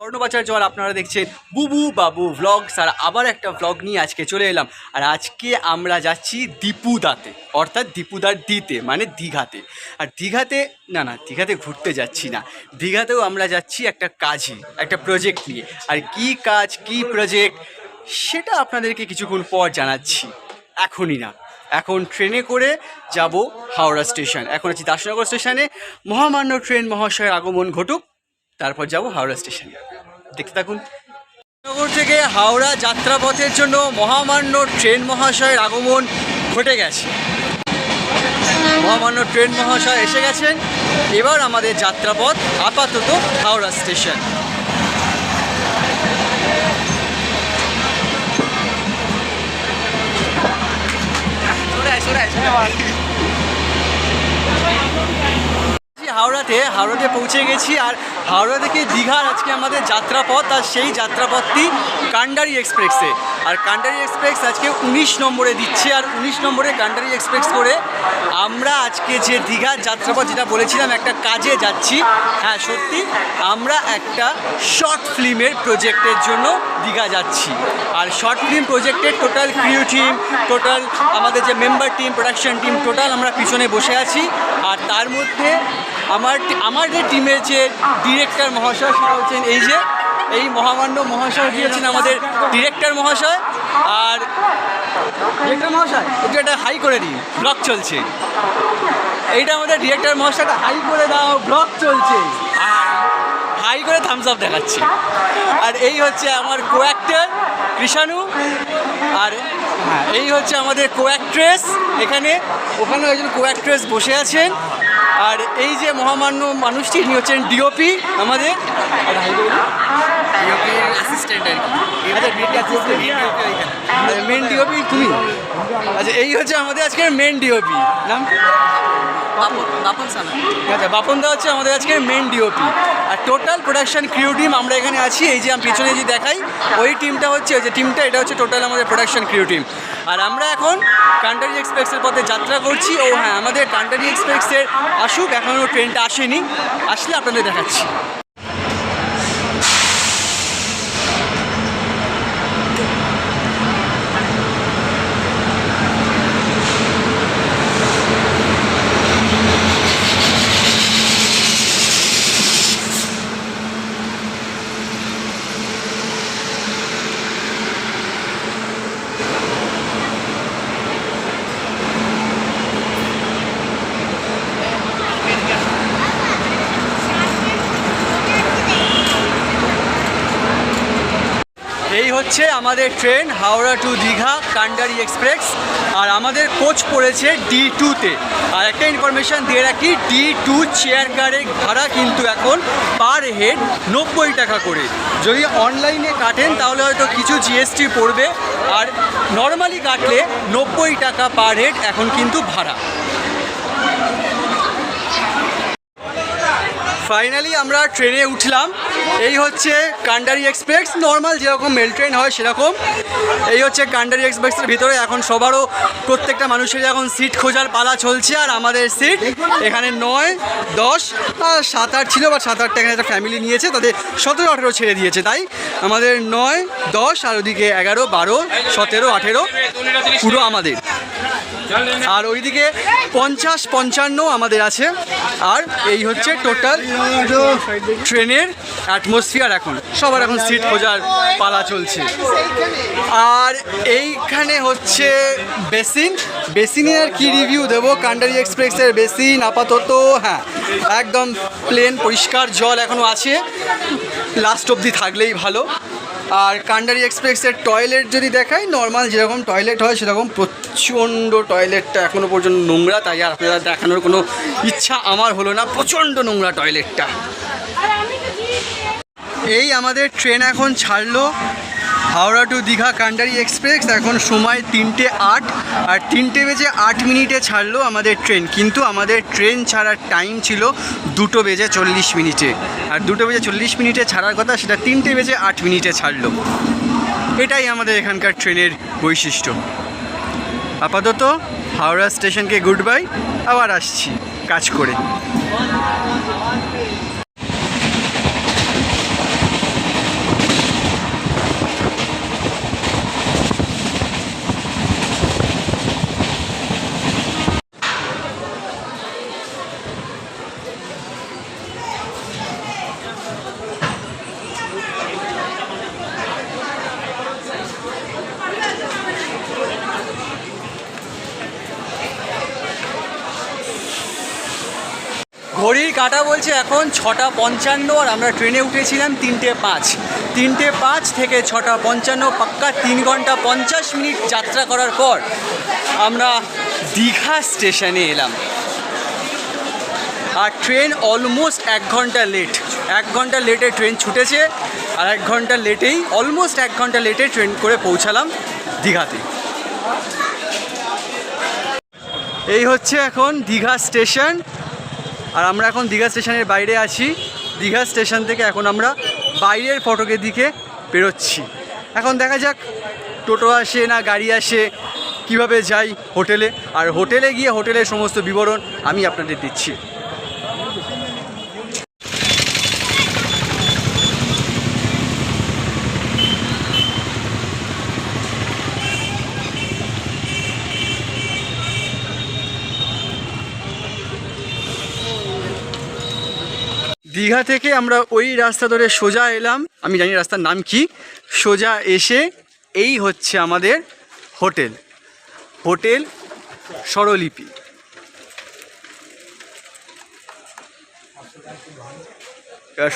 স্বর্ণবাজার জল আপনারা দেখছেন বুবু বাবু ভ্লগস। আর আবার একটা ভ্লগ নিয়ে আজকে চলে এলাম। আর আজকে আমরা যাচ্ছি দীপুদাতে, অর্থাৎ দীপুদার দিতে মানে দীঘাতে। আর দীঘাতে দীঘাতে ঘুরতে যাচ্ছি না, দীঘাতেও আমরা যাচ্ছি একটা কাজে, একটা প্রজেক্ট নিয়ে। আর কি কাজ কি প্রজেক্ট সেটা আপনাদেরকে কিছুক্ষণ পর জানাচ্ছি, এখনই না। এখন ট্রেনে করে যাব হাওড়া স্টেশন। এখন আছি দাসনগর স্টেশনে, মহামান্য ট্রেন মহাশয়ের আগমন ঘটুক, তারপর যাব হাওড়া স্টেশনে। দেখতে থাকুন। নগর থেকে হাওড়া যাত্রাপথের জন্য মহামান্য ট্রেন মহাশয়ের আগমন ঘটে গেছে। মহামান্য ট্রেন মহাশয় এসে গেছেন। এবার আমাদের যাত্রাপথ আপাতত হাওড়া স্টেশন। হাওড়াতে পৌঁছে গেছি। আর হাওড়া থেকে দীঘার আজকে আমাদের যাত্রাপথ, আর সেই যাত্রাপথটি কান্ডারি এক্সপ্রেসে। আর কান্ডারি এক্সপ্রেস আজকে 19 নম্বরে দিচ্ছে। আর 19 নম্বরে কান্ডারি এক্সপ্রেস করে আমরা আজকে যে দীঘার যাত্রাপথ, যেটা বলেছিলাম একটা কাজে যাচ্ছি, হ্যাঁ সত্যি আমরা একটা শর্ট ফিল্মের প্রজেক্টের জন্য দীঘা যাচ্ছি। আর শর্ট ফিল্ম প্রজেক্টের টোটাল ক্রিউ টিম, টোটাল আমাদের যে member team, production team, total আমরা পিছনে বসে আছি। আর তার মধ্যে আমাদের টিমের যে ডিরেক্টর মহাশয়, সেটা হচ্ছেন এই মহামান্য মহাশয়, কি হচ্ছেন আমাদের ডিরেক্টর মহাশয়। আর ডিরেক্টর মহাশয় একটু একটা হাই করে দিই, ব্লগ চলছে। এইটা আমাদের ডিরেক্টর মহাশয়, একটা হাই করে দাও, ব্লগ চলছে, হাই করে থামস আপ দেখাচ্ছে। আর এই হচ্ছে আমার কো অ্যাক্টর কৃষাণু। আর হ্যাঁ, এই হচ্ছে আমাদের কো অ্যাক্ট্রেস। ওখানেও একজন কো অ্যাক্ট্রেস বসে আছেন। আর এই যে মহামান্য মানুষটি, ইনি হচ্ছেন ডিওপি আমাদের, অ্যাসিস্ট্যান্ট আর কি, মেন ডিওপি তুমি। আচ্ছা, এই হচ্ছে আমাদের আজকের মেন ডিওপি, নাম বাপন সানা। আচ্ছা, বাপন দা হচ্ছে আমাদের আজকের মেন ডিওপি। আর টোটাল প্রোডাকশন ক্রিউ টিম আমরা এখানে আছি। এই যে আমি পিছনে যে দেখাই, ওই টিমটা হচ্ছে, ওই যে টিমটা, এটা হচ্ছে টোটাল আমাদের প্রোডাকশন ক্রিউ টিম। আর আমরা এখন কান্ডারি এক্সপ্রেসের পথে যাত্রা করছি। ও হ্যাঁ, আমাদের কান্ডারি এক্সপ্রেসের আসুক, এখনও ট্রেনটা আসেনি, আসলে আপনাদের দেখাচ্ছি। এই হচ্ছে আমাদের ট্রেন, হাওড়া টু দীঘা কান্ডারি এক্সপ্রেস। আর আমাদের কোচ পড়েছে D2-তে। আর একটা ইনফরমেশান দিয়ে রাখি, D2 চেয়ার কারের ভাড়া কিন্তু এখন পার হেড 90 টাকা করে। যদি অনলাইনে কাটেন তাহলে হয়তো কিছু জিএসটি পড়বে, আর নর্মালি কাটলে 90 টাকা পার হেড এখন কিন্তু ভাড়া। ফাইনালি আমরা ট্রেনে উঠলাম। এই হচ্ছে কান্ডারি এক্সপ্রেস, নর্মাল যেরকম মেল ট্রেন হয় সেরকম। এই হচ্ছে কান্ডারি এক্সপ্রেসের ভিতরে। এখন সবারও, প্রত্যেকটা মানুষের এখন সিট খোঁজার পালা চলছে। আর আমাদের সিট এখানে 9, 10 আর 7, 8 ছিল, বা 7, 8টা এখানে একটা ফ্যামিলি নিয়েছে, তাদের 17, 18 ছেড়ে দিয়েছে। তাই আমাদের 9, 10 আর ওদিকে 11, 12, 17, 18 পুরো আমাদের। আর ওইদিকে 50, 55 আমাদের আছে। আর এই হচ্ছে টোটাল ট্রেনের অ্যাটমসফিয়ার। এখন সবার এখন সিট খোঁজার পালা চলছে। আর এইখানে হচ্ছে বেসিনে আর কি রিভিউ দেবো। কান্ডারি এক্সপ্রেসের বেসিন আপাতত হ্যাঁ একদম প্লেন, পরিষ্কার জল এখনও আছে, লাস্ট অবধি থাকলেই ভালো। আর কান্ডারি এক্সপ্রেসের টয়লেট যদি দেখাই, নর্মাল যেরকম টয়লেট হয় সেরকম, প্রচণ্ড টয়লেটটা এখনও পর্যন্ত নোংরা। তাই আর আপনারা দেখানোর কোনো ইচ্ছা আমার হলো না, প্রচণ্ড নোংরা টয়লেটটা। এই আমাদের ট্রেন এখন ছাড়লো হাওড়া টু দীঘা কান্ডারি এক্সপ্রেস। এখন সময় 3:08, আর 3:08 ছাড়লো আমাদের ট্রেন। কিন্তু আমাদের ট্রেন ছাড়ার টাইম ছিল 2:40 আর 2:40 ছাড়ার কথা, সেটা 3:08 ছাড়লো। এটাই আমাদের এখানকার ট্রেনের বৈশিষ্ট্য। আপাতত হাওড়া স্টেশনকে গুড বাই, আবার আসছি কাজ করে। ঘড়ির কাঁটা বলছে এখন 6:55 আর আমরা ট্রেনে উঠেছিলাম 3:05। 3:05 থেকে 6:55 পাক্কা 3 ঘন্টা 50 মিনিট যাত্রা করার পর আমরা দীঘা স্টেশনে এলাম। আর ট্রেন অলমোস্ট 1 ঘন্টা লেট, 1 ঘন্টা লেটে ট্রেন ছুটেছে আর 1 ঘন্টা লেটেই অলমোস্ট 1 ঘন্টা লেটে ট্রেন করে পৌঁছালাম দীঘাতে। এই হচ্ছে এখন দীঘা স্টেশন আর আমরা এখন দীঘা স্টেশনের বাইরে আছি। দীঘা স্টেশন থেকে এখন আমরা বাইরের ফটকের দিকে বেরোচ্ছি। এখন দেখা যাক টোটো আসে না গাড়ি আসে, কিভাবে যাই হোটেলে, আর হোটেলে গিয়ে হোটেলের সমস্ত বিবরণ আমি আপনাদের দিচ্ছি। দীঘা থেকে আমরা ওই রাস্তা ধরে সোজা এলাম, আমি জানি রাস্তার নাম কি, সোজা এসে এই হচ্ছে আমাদের হোটেল, হোটেল স্বরলিপি।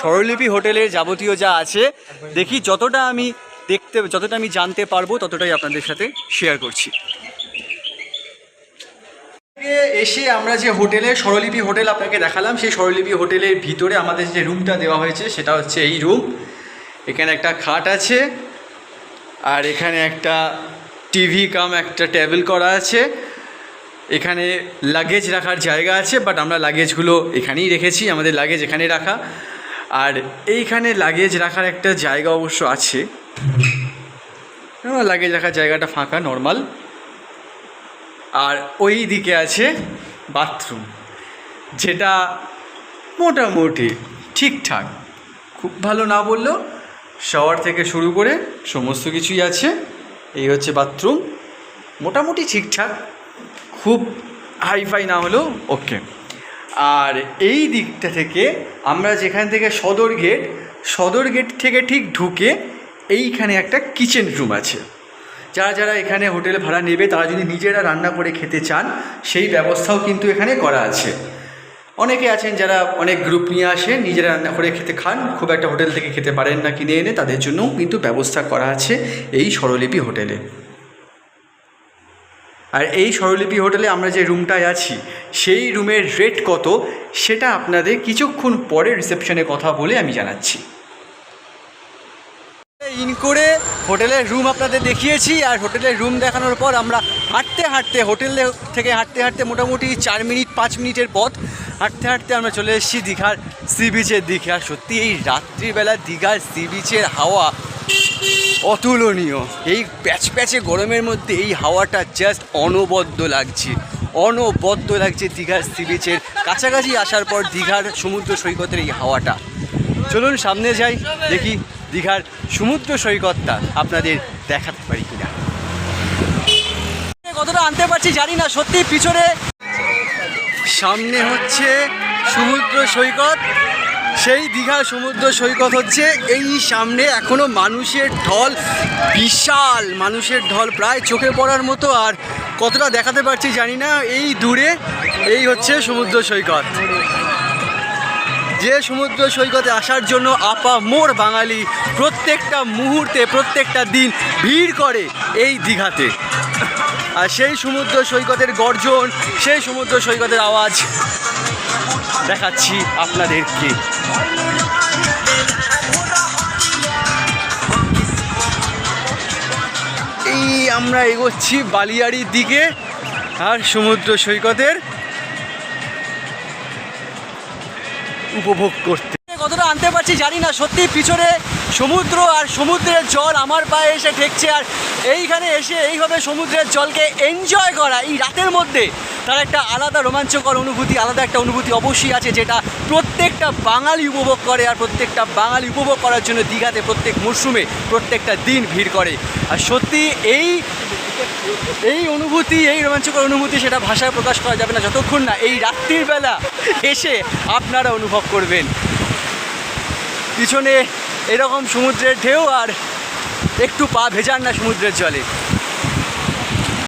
স্বরলিপি হোটেলের যাবতীয় যা আছে দেখি, যতটা আমি জানতে পারবো ততটাই আপনাদের সাথে শেয়ার করছি। এসে আমরা যে হোটেলে স্বরলিপি হোটেল আপনাকে দেখালাম, সেই স্বরলিপি হোটেলের ভিতরে আমাদের যে রুমটা দেওয়া হয়েছে সেটা হচ্ছে এই রুম। এখানে একটা খাট আছে আর এখানে একটা টিভি কাম একটা টেবিল করা আছে। এখানে লাগেজ রাখার জায়গা আছে, বাট আমরা লাগেজগুলো এখানেই রেখেছি, আমাদের লাগেজ এখানে রাখা। আর এইখানে লাগেজ রাখার একটা জায়গা অবশ্য আছে, লাগেজ রাখার জায়গাটা ফাঁকা নর্মাল। আর ওই দিকে আছে বাথরুম, যেটা মোটামুটি ঠিকঠাক, খুব ভালো না বললেও শাওয়ার থেকে শুরু করে সমস্ত কিছুই আছে। এই হচ্ছে বাথরুম, মোটামুটি ঠিকঠাক, খুব হাইফাই না হলেও ওকে। আর এই দিকটা থেকে আমরা যেখান থেকে সদর গেট থেকে ঠিক ঢুকে এইখানে একটা কিচেন রুম আছে। যারা এখানে হোটেল ভাড়া নেবে তারা যদি নিজেরা রান্না করে খেতে চান সেই ব্যবস্থাও কিন্তু এখানে করা আছে। অনেকে আছেন যারা অনেক গ্রুপ নিয়ে আসেন, নিজেরা রান্না করে খেতে খান, খুব একটা হোটেল থেকে খেতে পারেন না কিনে এনে, তাদের জন্যও কিন্তু ব্যবস্থা করা আছে এই স্বরলিপি হোটেলে। আর এই স্বরলিপি হোটেলে আমরা যে রুমটায় আছি সেই রুমের রেট কত সেটা আপনাদের কিছুক্ষণ পরে রিসেপশনে কথা বলে আমি জানাচ্ছি। ইন করে হোটেলের রুম আপনাদের দেখিয়েছি, আর হোটেলের রুম দেখানোর পর আমরা হোটেল থেকে হাঁটতে মোটামুটি 4-5 মিনিটের পথ হাঁটতে আমরা চলে এসেছি দীঘার সি বিচের দিকে। আর সত্যি এই রাত্রিবেলা দীঘার সি বিচের হাওয়া অতুলনীয়। এই প্যাচে গরমের মধ্যে এই হাওয়াটা জাস্ট অনবদ্য লাগছে দীঘার সি বিচের কাছাকাছি আসার পর দীঘার সমুদ্র সৈকতের এই হাওয়াটা। চলুন সামনে যাই, দেখি দীঘার সমুদ্র সৈকতটা আপনাদের দেখাতে পারি কিনা। কতটা আনতে পারছি জানি না, সত্যি পিছনে সামনে হচ্ছে সমুদ্র সৈকত, সেই দীঘার সমুদ্র সৈকত হচ্ছে এই সামনে। এখনো মানুষের ঢল, বিশাল মানুষের ঢল, প্রায় চোখে পড়ার মতো। আর কতটা দেখাতে পারছি জানি না, এই দূরে এই হচ্ছে সমুদ্র সৈকত। যে সমুদ্র সৈকতে আসার জন্য আপামর বাঙালি প্রত্যেকটা মুহূর্তে প্রত্যেকটা দিন ভিড় করে এই দীঘাতে। আর সেই সমুদ্র সৈকতের গর্জন, সেই সমুদ্র সৈকতের আওয়াজ দেখাচ্ছি আপনাদেরকে। এই আমরা এগোচ্ছি বালিয়াড়ির দিকে আর সমুদ্র সৈকতের উপভোগ করতে। কতটা আনতে পারছি জানি না, সত্যি পিছনে সমুদ্র আর সমুদ্রের জল আমার পায়ে এসে ঠেকছে। আর এইখানে এসে এইভাবে সমুদ্রের জলকে এনজয় করা এই রাতের মধ্যে তার একটা আলাদা রোমাঞ্চকর অনুভূতি, আলাদা একটা অনুভূতি অবশ্যই আছে, যেটা প্রত্যেকটা বাঙালি উপভোগ করে। আর প্রত্যেকটা বাঙালি উপভোগ করার জন্য দীঘাতে প্রত্যেক মরশুমে প্রত্যেকটা দিন ভিড় করে। আর সত্যি এই অনুভূতি, এই রোমাঞ্চকর অনুভূতি, সেটা ভাষায় প্রকাশ করা যাবে না যতক্ষণ না এই রাত্রির বেলা এসে আপনারা অনুভব করবেন। পিছনে এরকম সমুদ্রের ঢেউ আর একটু পা ভেজান না সমুদ্রের জলে।